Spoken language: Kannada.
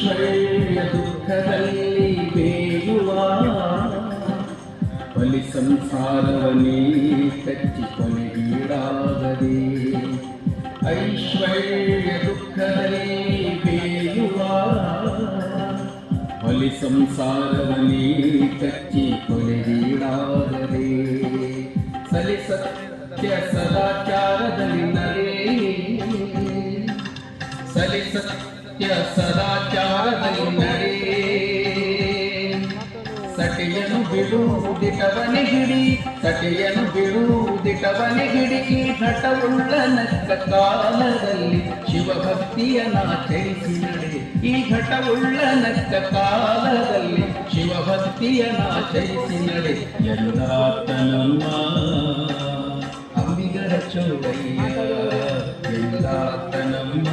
ಐಶ್ವರ್ಯ ದುಃಖದಲ್ಲಿ ಬೇಯುವ ಬಲಿ ಸಂಸಾರವನ್ನೇ ಕಚ್ಚಿ ಕೊನೆಗೀಡಾಗದೆ. ಐಶ್ವರ್ಯ ದುಃಖದಲ್ಲಿ ಬೇಯುವ ಬಲಿ ಸಂಸಾರವನ್ನೇ ಕಚ್ಚಿ ಕೊನೆಗೀಡಾಗದೆ. ಸಲಿ ಸತ್ಯ ಸದಾಚಾರದಲ್ಲಿ ನಡೆ, ಸಲಿ ಸತ್ಯ ಸದಾಚಾರದಲ್ಲಿ ನಡೆ. ಸಟೆಯನ್ನು ಬಿಡುವುದಿಟವನಿಗಿಡಿ, ಸಟೆಯನ್ನು ಬಿಡುವುದಿಟವನಿಗಿಡಿ. ಈ ಘಟವುಳ್ಳ ನಕ್ಕ ಕಾಲದಲ್ಲಿ ಶಿವಭಕ್ತಿಯನ್ನಾಚರಿಸಿ ನಡೆ. ಈ ಘಟವುಳ್ಳ ನಕ್ಕ ಕಾಲದಲ್ಲಿ ಶಿವಭಕ್ತಿಯನ್ನಾಚರಿಸಿ ನಡೆ. ಎಲ್ಲಾತನಮ್ಮ ಅಂಬಿಗರ ಚೌಡಯ್ಯ, ಎಲ್ಲಾತನಮ್ಮ